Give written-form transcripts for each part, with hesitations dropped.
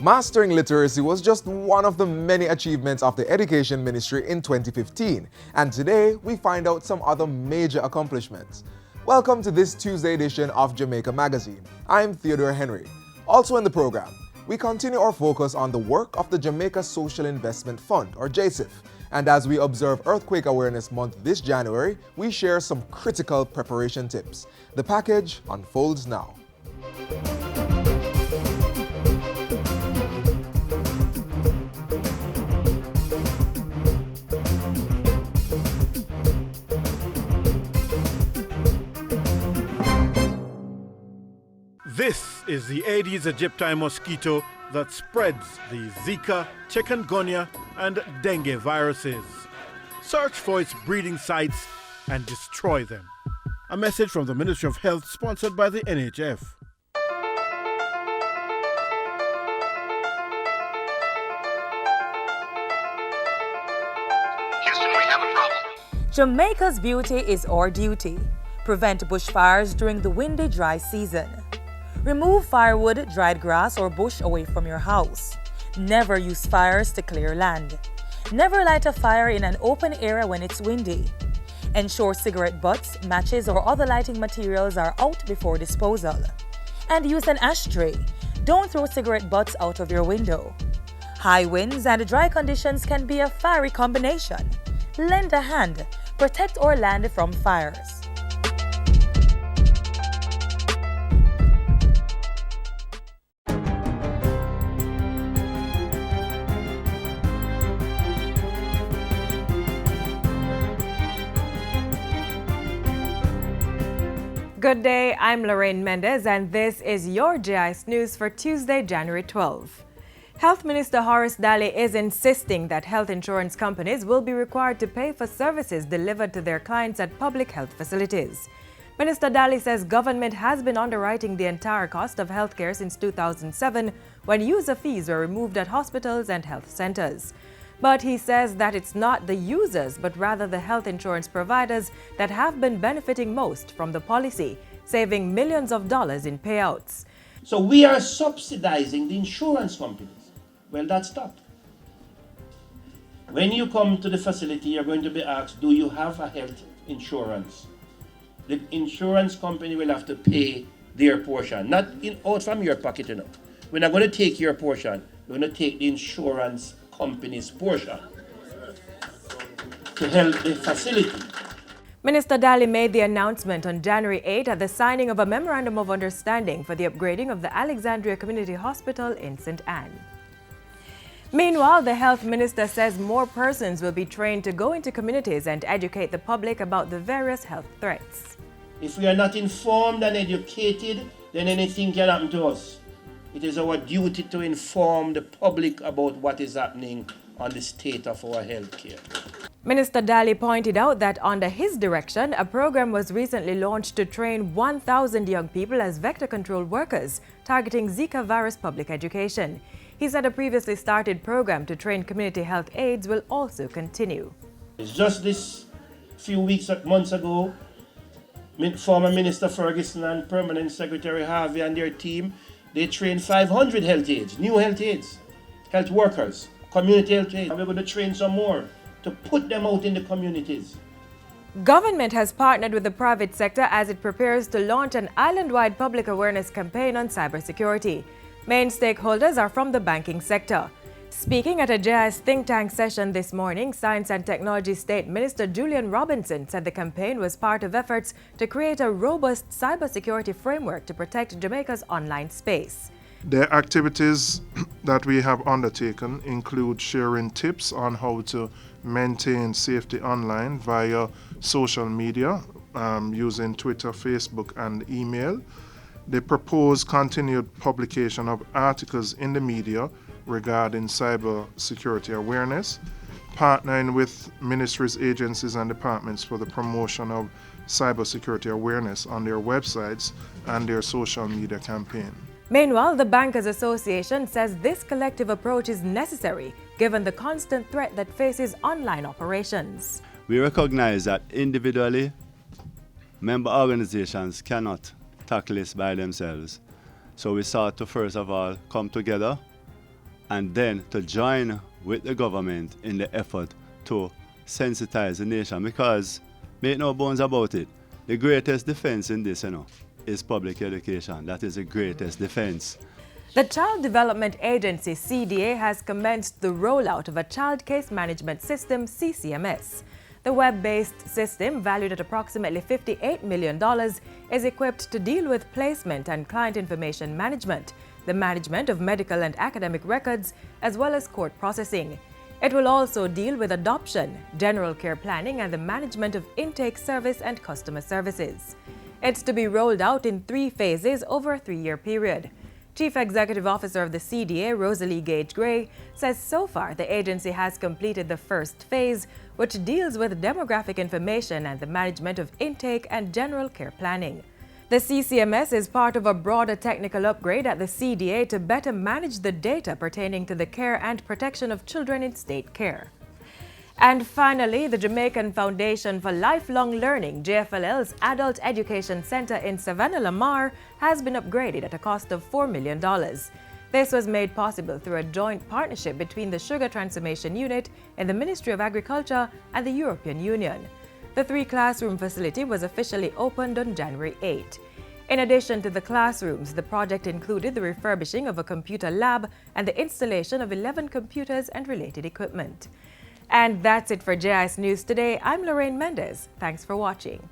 Mastering literacy was just one of the many achievements of the Education Ministry in 2015, and today we find out some other major accomplishments. Welcome to this Tuesday edition of Jamaica Magazine. I'm Theodore Henry. Also in the program, we continue our focus on the work of the Jamaica Social Investment Fund, or JSIF. And as we observe Earthquake Awareness Month this January, we share some critical preparation tips. The package unfolds now. This is the Aedes aegypti mosquito that spreads the Zika, chikungunya, and dengue viruses. Search for its breeding sites and destroy them. A message from the Ministry of Health, sponsored by the NHF. Houston, we have a problem. Jamaica's beauty is our duty. Prevent bushfires during the windy, dry season. Remove firewood, dried grass, or bush away from your house. Never use fires to clear land. Never light a fire in an open area when it's windy. Ensure cigarette butts, matches, or other lighting materials are out before disposal. And use an ashtray. Don't throw cigarette butts out of your window. High winds and dry conditions can be a fiery combination. Lend a hand. Protect our land from fires. Good day, I'm Lorraine Mendez, and this is your JIS News for Tuesday, January 12. Health Minister Horace Daly is insisting that health insurance companies will be required to pay for services delivered to their clients at public health facilities. Minister Daly says government has been underwriting the entire cost of healthcare since 2007, when user fees were removed at hospitals and health centers. But he says that it's not the users, but rather the health insurance providers that have been benefiting most from the policy, saving millions of dollars in payouts. So we are subsidizing the insurance companies. Well, that's stopped. When you come to the facility, you're going to be asked, do you have a health insurance? The insurance company will have to pay their portion, not out from your pocket, We're not going to take your portion. We're going to take the insurance company's portion to help the facility. Minister Daly made the announcement on January 8 at the signing of a Memorandum of Understanding for the upgrading of the Alexandria Community Hospital in St. Anne. Meanwhile, the health minister says more persons will be trained to go into communities and educate the public about the various health threats. If we are not informed and educated, then anything can happen to us. It is our duty to inform the public about what is happening on the state of our health care. Minister Daly pointed out that under his direction, a program was recently launched to train 1,000 young people as vector control workers, targeting Zika virus public education. He said a previously started program to train community health aides will also continue. It's just this few months ago, former Minister Ferguson and Permanent Secretary Harvey and their team, they trained 500 health aides, new health aides, health workers, community health aides. And we're going to train some more to put them out in the communities. Government has partnered with the private sector as it prepares to launch an island-wide public awareness campaign on cybersecurity. Main stakeholders are from the banking sector. Speaking at a JIS think tank session this morning, Science and Technology State Minister Julian Robinson said the campaign was part of efforts to create a robust cybersecurity framework to protect Jamaica's online space. The activities that we have undertaken include sharing tips on how to maintain safety online via social media, using Twitter, Facebook, and email. The proposed continued publication of articles in the media regarding cyber security awareness, partnering with ministries, agencies, and departments for the promotion of cyber security awareness on their websites and their social media campaign. Meanwhile, the Bankers Association says this collective approach is necessary given the constant threat that faces online operations. We recognize that individually, member organizations cannot tackle this by themselves. So we sought to first of all come together and then to join with the government in the effort to sensitize the nation, because make no bones about it, the greatest defense in this, is public education. That is the greatest defense. The Child Development Agency, CDA, has commenced the rollout of a child case management system, CCMS. The web-based system, valued at approximately $58 million, is equipped to deal with placement and client information management, the management of medical and academic records, as well as court processing. It will also deal with adoption, general care planning, and the management of intake service and customer services. It's to be rolled out in 3 phases over a 3-year period. Chief Executive Officer of the CDA, Rosalie Gage-Gray, says so far the agency has completed the first phase, which deals with demographic information and the management of intake and general care planning. The CCMS is part of a broader technical upgrade at the CDA to better manage the data pertaining to the care and protection of children in state care. And finally, the Jamaican Foundation for Lifelong Learning, JFLL's Adult Education Center in Savannah, Lamar, has been upgraded at a cost of $4 million. This was made possible through a joint partnership between the Sugar Transformation Unit in the Ministry of Agriculture and the European Union. The 3-classroom facility was officially opened on January 8. In addition to the classrooms, the project included the refurbishing of a computer lab and the installation of 11 computers and related equipment. And that's it for JIS News today. I'm Lorraine Mendez. Thanks for watching.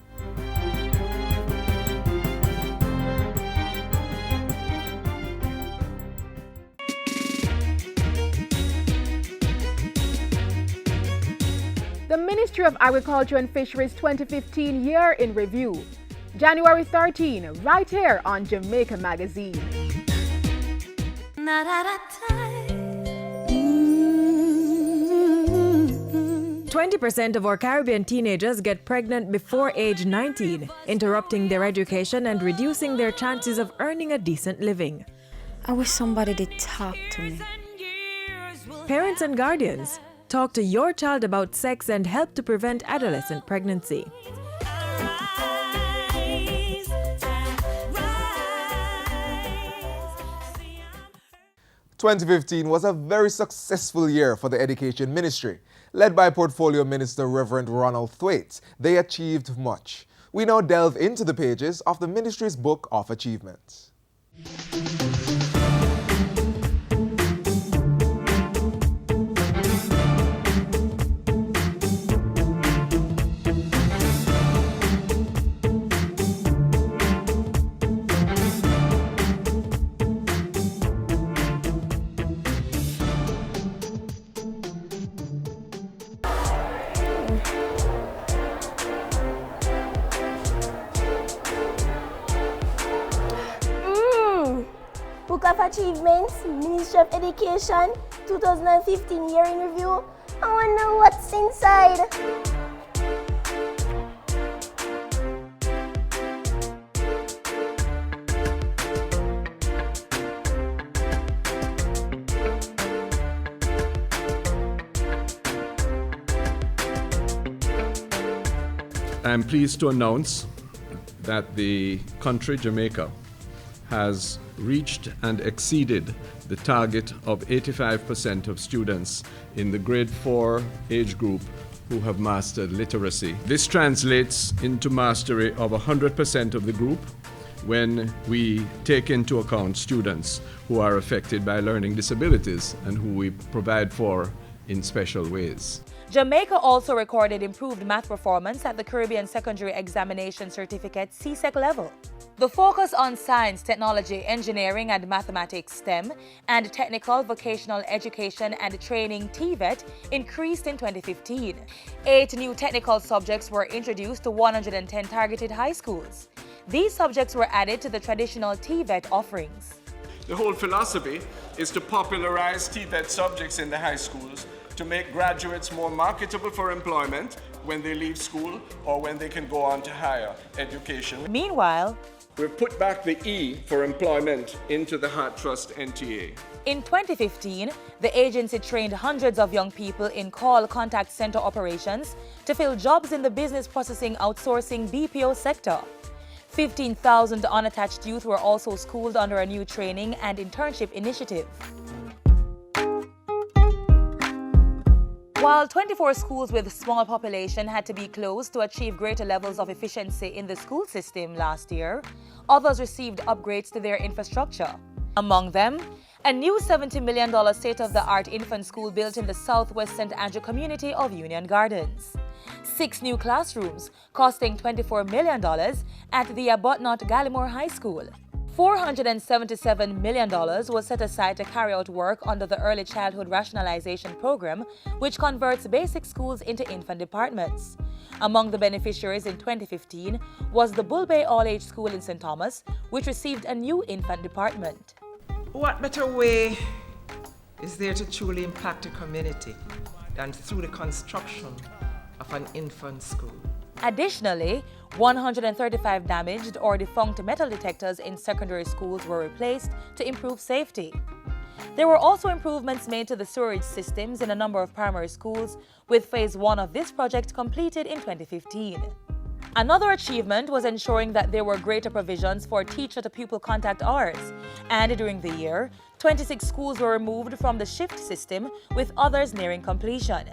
The Ministry of Agriculture and Fisheries 2015 Year in Review. January 13, right here on Jamaica Magazine. 20% of our Caribbean teenagers get pregnant before age 19, interrupting their education and reducing their chances of earning a decent living. I wish somebody did talk to me. Parents and guardians, talk to your child about sex and help to prevent adolescent pregnancy. 2015 was a very successful year for the Education Ministry. Led by Portfolio Minister Reverend Arnold, they achieved much. We now delve into the pages of the Ministry's Book of Achievements. Book of Achievements, Ministry of Education, 2015 Year in Review. I wonder what's inside. I'm pleased to announce that the country, Jamaica, has reached and exceeded the target of 85% of students in the grade 4 age group who have mastered literacy. This translates into mastery of 100% of the group when we take into account students who are affected by learning disabilities and who we provide for in special ways. Jamaica also recorded improved math performance at the Caribbean Secondary Examination Certificate CSEC level. The focus on science, technology, engineering and mathematics STEM and technical vocational education and training TVET increased in 2015. 8 new technical subjects were introduced to 110 targeted high schools. These subjects were added to the traditional TVET offerings. The whole philosophy is to popularize TVET subjects in the high schools to make graduates more marketable for employment when they leave school or when they can go on to higher education. Meanwhile, we've put back the E for employment into the Heart Trust NTA. In 2015, the agency trained hundreds of young people in call contact center operations to fill jobs in the business processing outsourcing BPO sector. 15,000 unattached youth were also schooled under a new training and internship initiative. While 24 schools with small population had to be closed to achieve greater levels of efficiency in the school system last year, others received upgrades to their infrastructure. Among them, a new $70 million state-of-the-art infant school built in the southwest St. Andrew community of Union Gardens. 6 new classrooms costing $24 million at the Arbuthnot Gallimore High School. $477 million was set aside to carry out work under the Early Childhood Rationalization Program, which converts basic schools into infant departments. Among the beneficiaries in 2015 was the Bull Bay All-Age School in St. Thomas, which received a new infant department. What better way is there to truly impact a community than through the construction of an infant school? Additionally, 135 damaged or defunct metal detectors in secondary schools were replaced to improve safety. There were also improvements made to the sewerage systems in a number of primary schools, with Phase 1 of this project completed in 2015. Another achievement was ensuring that there were greater provisions for teacher-to-pupil contact hours, and during the year, 26 schools were removed from the shift system, with others nearing completion.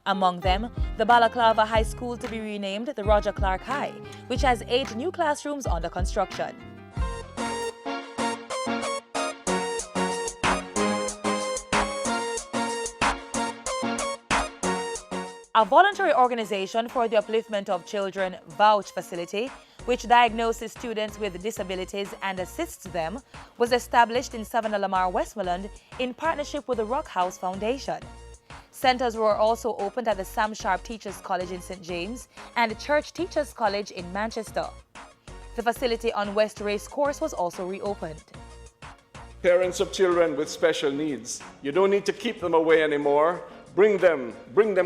Among them, the Balaclava High School to be renamed the Roger Clark High, which has 8 new classrooms under construction. A voluntary organization for the upliftment of children, Vouch Facility, which diagnoses students with disabilities and assists them, was established in Savannah Lamar, Westmoreland in partnership with the Rock House Foundation. Centers were also opened at the Sam Sharp Teachers College in St. James and Church Teachers College in Manchester. The facility on West Race Course was also reopened. Parents of children with special needs, you don't need to keep them away anymore. Bring them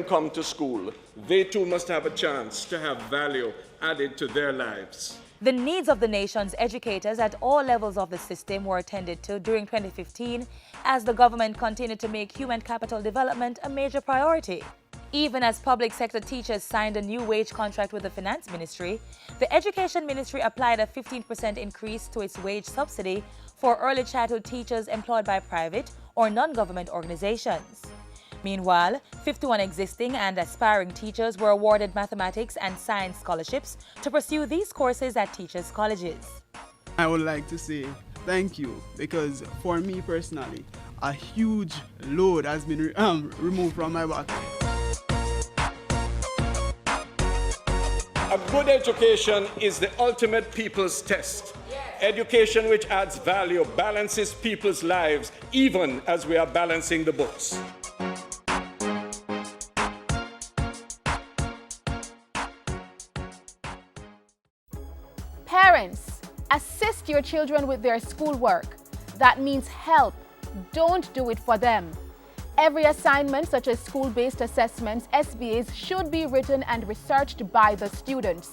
come to school. They too must have a chance to have value added to their lives. The needs of the nation's educators at all levels of the system were attended to during 2015 as the government continued to make human capital development a major priority. Even as public sector teachers signed a new wage contract with the Finance Ministry, the Education Ministry applied a 15% increase to its wage subsidy for early childhood teachers employed by private or non-government organizations. Meanwhile, 51 existing and aspiring teachers were awarded mathematics and science scholarships to pursue these courses at teachers' colleges. I would like to say thank you, because for me personally, a huge load has been removed from my back. A good education is the ultimate people's test. Education which adds value, balances people's lives, even as we are balancing the books. Parents, assist your children with their schoolwork. That means help. Don't do it for them. Every assignment, such as school-based assessments, SBAs, should be written and researched by the students.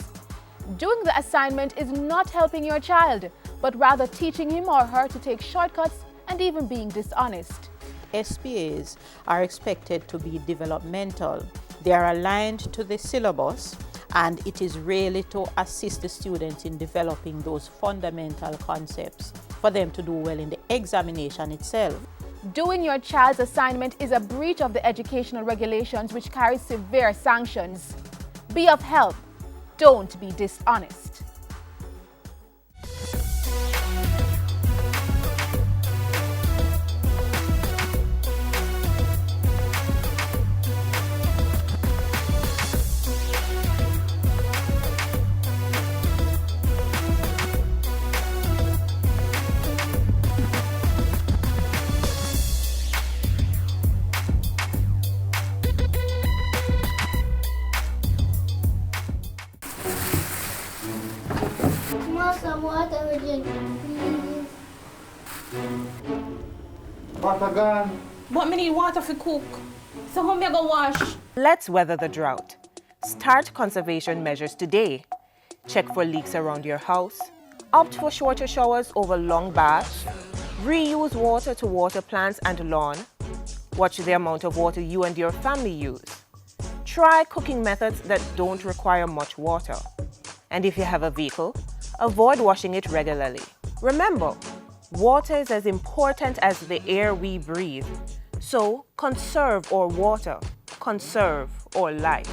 Doing the assignment is not helping your child, but rather teaching him or her to take shortcuts and even being dishonest. SBAs are expected to be developmental. They are aligned to the syllabus, and it is really to assist the students in developing those fundamental concepts for them to do well in the examination itself. Doing your child's assignment is a breach of the educational regulations, which carry severe sanctions. Be of help. Don't be dishonest. Some water we drink, please. Water gone. But me need water for cook. So how me go wash? Let's weather the drought. Start conservation measures today. Check for leaks around your house. Opt for shorter showers over long baths. Reuse water to water plants and lawn. Watch the amount of water you and your family use. Try cooking methods that don't require much water. And if you have a vehicle, avoid washing it regularly. Remember, water is as important as the air we breathe. So conserve our water. conserve our life.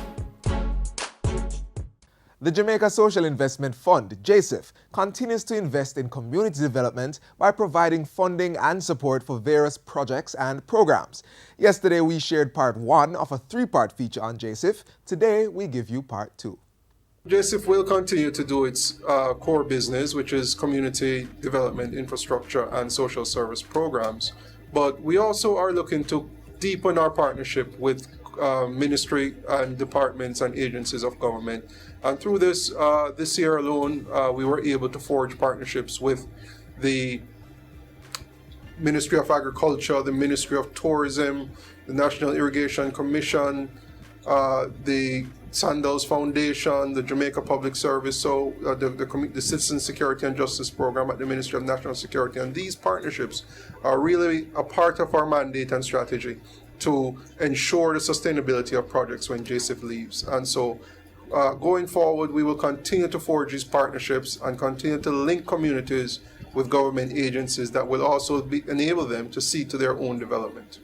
The Jamaica Social Investment Fund, JSIF, continues to invest in community development by providing funding and support for various projects and programs. Yesterday, we shared part 1 of a 3-part feature on JSIF. Today, we give you part 2. JSIF will continue to do its core business, which is community development, infrastructure, and social service programs. But we also are looking to deepen our partnership with ministry and departments and agencies of government. And through this year alone, we were able to forge partnerships with the Ministry of Agriculture, the Ministry of Tourism, the National Irrigation Commission, the Sandals Foundation, the Jamaica Public Service, so the Citizen Security and Justice Program at the Ministry of National Security. And these partnerships are really a part of our mandate and strategy to ensure the sustainability of projects when JSIF leaves. And so going forward, we will continue to forge these partnerships and continue to link communities with government agencies that will also enable them to see to their own development.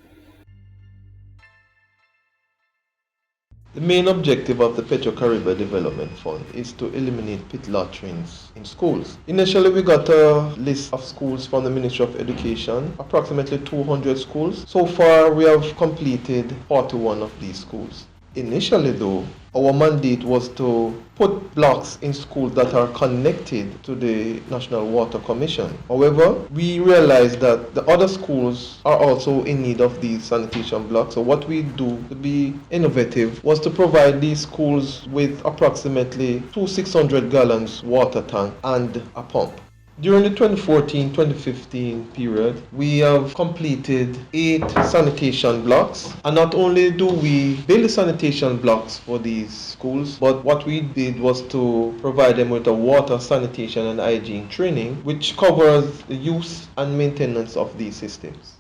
The main objective of the Petro-Caribbean Development Fund is to eliminate pit latrines in schools. Initially, we got a list of schools from the Ministry of Education, approximately 200 schools. So far, we have completed 41 of these schools. Initially, though, our mandate was to put blocks in schools that are connected to the National Water Commission. However, we realized that the other schools are also in need of these sanitation blocks. So what we do to be innovative was to provide these schools with approximately 2 600 gallons water tank and a pump. During the 2014-2015 period, we have completed 8 sanitation blocks. And not only do we build sanitation blocks for these schools, but what we did was to provide them with a water, sanitation, and hygiene training, which covers the use and maintenance of these systems.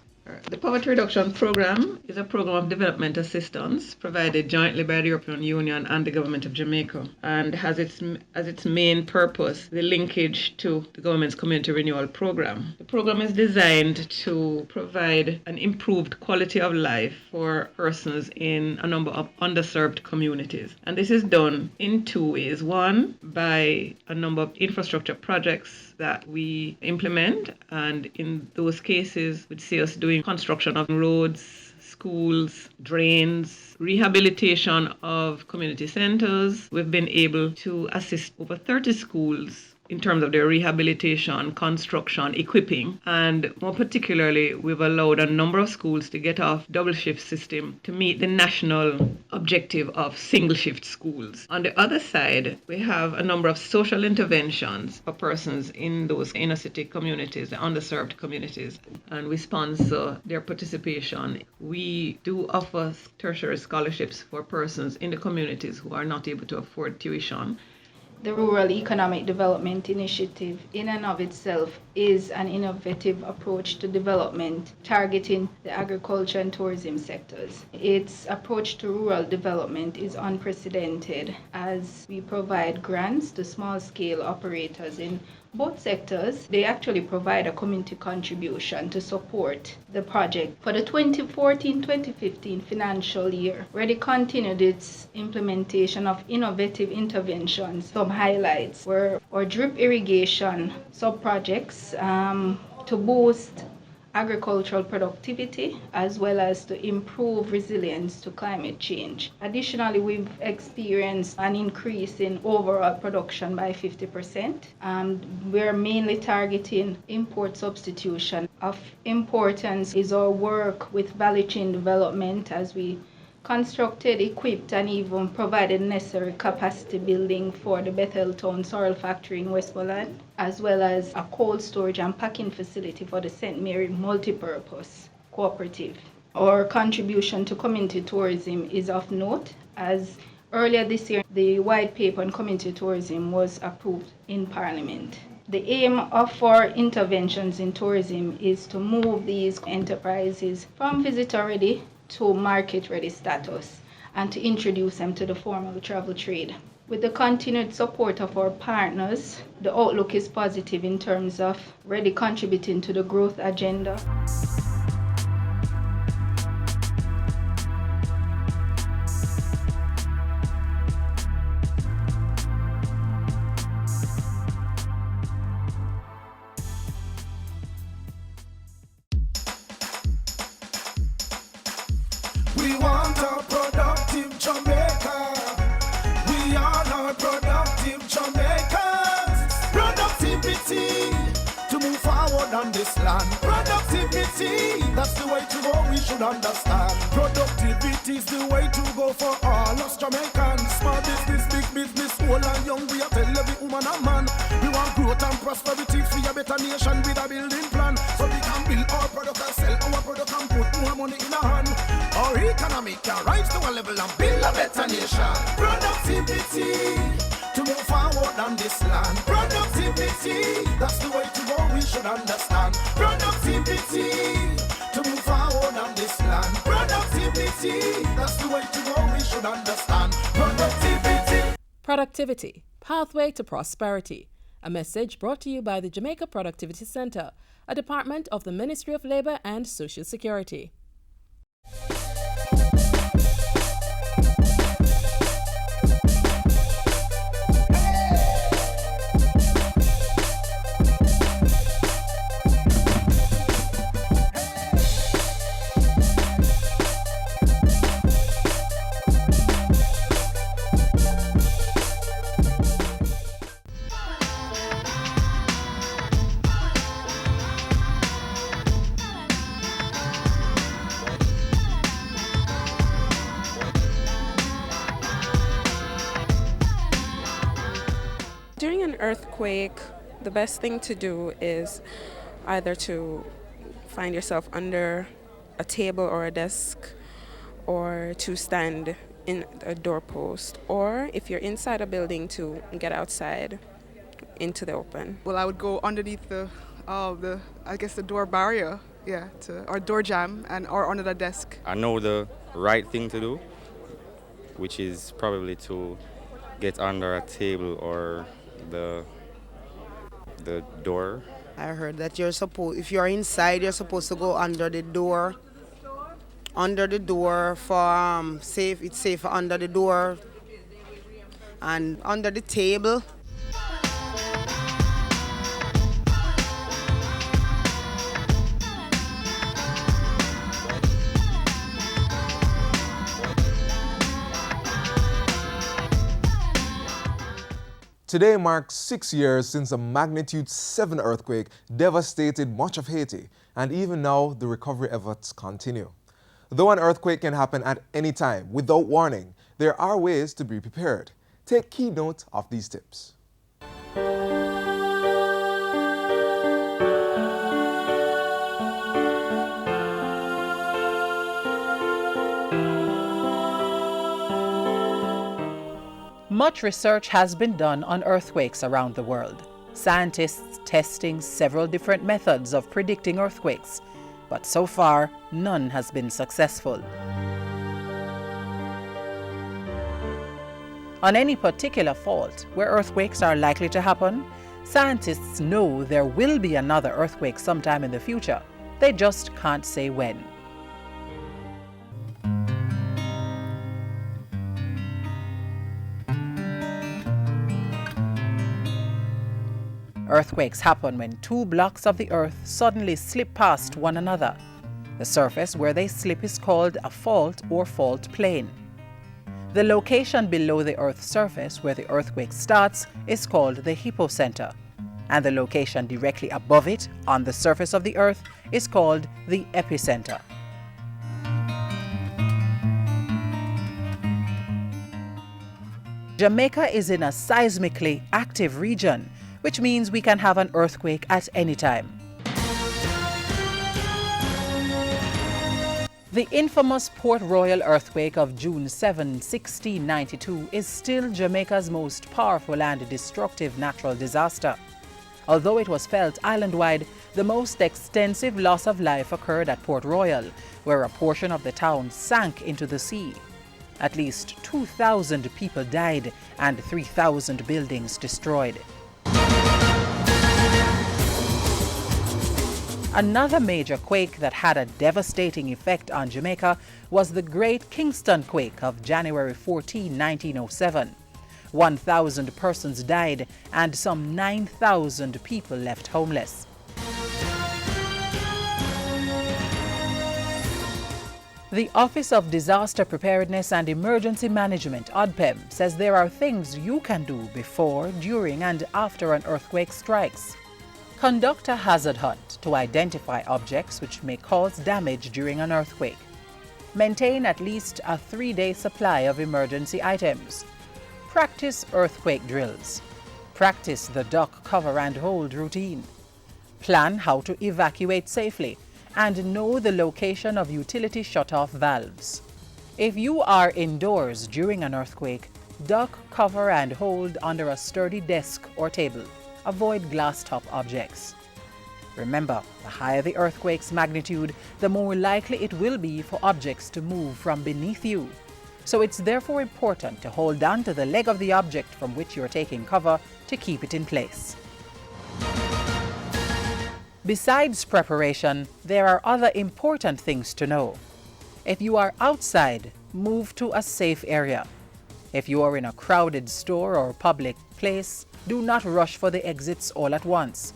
The Poverty Reduction Program is a program of development assistance provided jointly by the European Union and the Government of Jamaica, and has as its main purpose the linkage to the government's Community Renewal Program. The program is designed to provide an improved quality of life for persons in a number of underserved communities. And this is done in 2 ways. One, by a number of infrastructure projects that we implement, and in those cases we'd see us doing construction of roads, schools, drains, rehabilitation of community centers. We've been able to assist over 30 schools in terms of their rehabilitation, construction, equipping, and more particularly, we've allowed a number of schools to get off double shift system to meet the national objective of single shift schools. On the other side, we have a number of social interventions for persons in those inner city communities, the underserved communities, and we sponsor their participation. We do offer tertiary scholarships for persons in the communities who are not able to afford tuition. The Rural Economic Development Initiative in and of itself is an innovative approach to development targeting the agriculture and tourism sectors. Its approach to rural development is unprecedented as we provide grants to small-scale operators in both sectors. They actually provide a community contribution to support the project. For the 2014-2015 financial year, Ready continued its implementation of innovative interventions. Some highlights were our drip irrigation sub-projects to boost agricultural productivity as well as to improve resilience to climate change. Additionally, we've experienced an increase in overall production by 50%. We're mainly targeting import substitution. Of importance is our work with value chain development as we constructed, equipped, and even provided necessary capacity building for the Betheltown Sorrel Factory in Westmoreland, as well as a cold storage and packing facility for the St. Mary Multipurpose Cooperative. Our contribution to community tourism is of note, as earlier this year, the white paper on community tourism was approved in Parliament. The aim of our interventions in tourism is to move these enterprises from visitor-ready to market-ready status and to introduce them to the formal travel trade. With the continued support of our partners, the outlook is positive in terms of Ready contributing to the growth agenda. We want a productive Jamaica. We all are productive Jamaicans. Productivity to move forward on this land. Productivity, that's the way to go, we should understand. Productivity is the way to go for all us Jamaicans. Small business, big business, old and young, we are tell every woman and man. We want growth and prosperity for a better nation with a building plan. So we can build our product and sell our product and put more money in our hand. Our economy can rise to a level and build a better nation. Productivity to move forward on this land. Productivity, that's the way to go, we should understand. Productivity to move forward on this land. Productivity, that's the way to go, we should understand. Productivity. Productivity, pathway to prosperity. A message brought to you by the Jamaica Productivity Center, a department of the Ministry of Labor and Social Security. During an earthquake, the best thing to do is either to find yourself under a table or a desk, or to stand in a doorpost, or if you're inside a building, to get outside into the open. Well, I would go underneath the door barrier, or door jam, or under the desk. I know the right thing to do, which is probably to get under a table or the door. I heard that if you're inside, you're supposed to go under the door. Under the door for safe. It's safer under the door and under the table. Today marks 6 years since a magnitude 7 earthquake devastated much of Haiti, and even now the recovery efforts continue. Though an earthquake can happen at any time without warning, there are ways to be prepared. Take key note of these tips. Much research has been done on earthquakes around the world. Scientists testing several different methods of predicting earthquakes, but so far, none has been successful. On any particular fault where earthquakes are likely to happen, scientists know there will be another earthquake sometime in the future. They just can't say when. Earthquakes happen when two blocks of the earth suddenly slip past one another. The surface where they slip is called a fault or fault plane. The location below the Earth's surface where the earthquake starts is called the hypocenter, and the location directly above it on the surface of the Earth is called the epicenter. Jamaica is in a seismically active region, which means we can have an earthquake at any time. The infamous Port Royal earthquake of June 7, 1692 is still Jamaica's most powerful and destructive natural disaster. Although it was felt island-wide, the most extensive loss of life occurred at Port Royal, where a portion of the town sank into the sea. At least 2,000 people died and 3,000 buildings destroyed. Another major quake that had a devastating effect on Jamaica was the Great Kingston quake of January 14, 1907. 1,000 persons died and some 9,000 people left homeless. The Office of Disaster Preparedness and Emergency Management, OPM, says there are things you can do before, during, and after an earthquake strikes. Conduct a hazard hunt to identify objects which may cause damage during an earthquake. Maintain at least a 3-day supply of emergency items. Practice earthquake drills. Practice the duck cover and hold routine. Plan how to evacuate safely and know the location of utility shutoff valves. If you are indoors during an earthquake, duck, cover and hold under a sturdy desk or table. Avoid glass-top objects. Remember, the higher the earthquake's magnitude, the more likely it will be for objects to move from beneath you. So it's therefore important to hold on to the leg of the object from which you're taking cover to keep it in place. Besides preparation, there are other important things to know. If you are outside, move to a safe area. If you are in a crowded store or public place, do not rush for the exits all at once.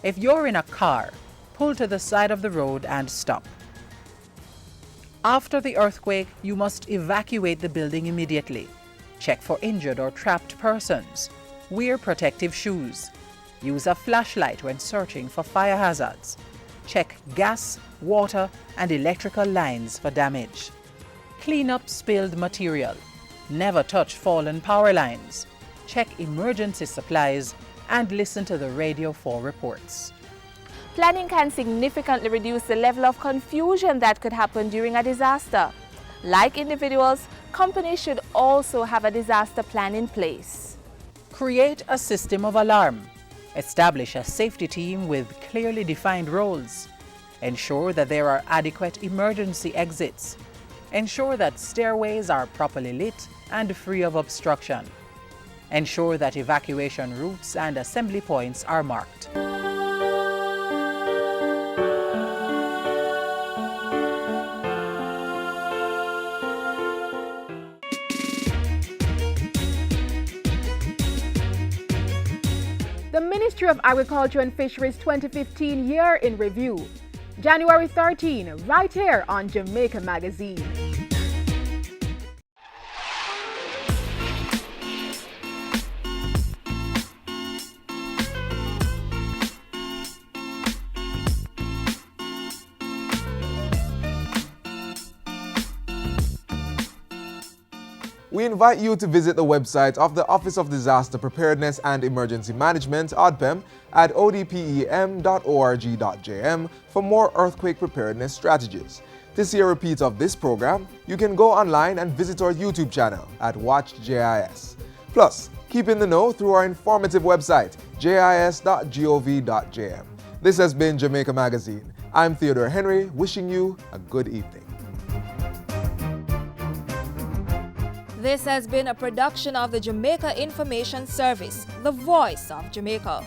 If you're in a car, pull to the side of the road and stop. After the earthquake, you must evacuate the building immediately. Check for injured or trapped persons. Wear protective shoes. Use a flashlight when searching for fire hazards. Check gas, water, and electrical lines for damage. Clean up spilled material. Never touch fallen power lines. Check emergency supplies and listen to the radio for reports. Planning can significantly reduce the level of confusion that could happen during a disaster. Like individuals, companies should also have a disaster plan in place. Create a system of alarm. Establish a safety team with clearly defined roles. Ensure that there are adequate emergency exits. Ensure that stairways are properly lit and free of obstruction. Ensure that evacuation routes and assembly points are marked. The Ministry of Agriculture and Fisheries 2015 Year in Review. January 13, right here on Jamaica Magazine. We invite you to visit the website of the Office of Disaster Preparedness and Emergency Management, OPM, at odpem.org.jm for more earthquake preparedness strategies. To see a repeat of this program, you can go online and visit our YouTube channel at Watch JIS. Plus, keep in the know through our informative website, jis.gov.jm. This has been Jamaica Magazine. I'm Theodore Henry, wishing you a good evening. This has been a production of the Jamaica Information Service, the voice of Jamaica.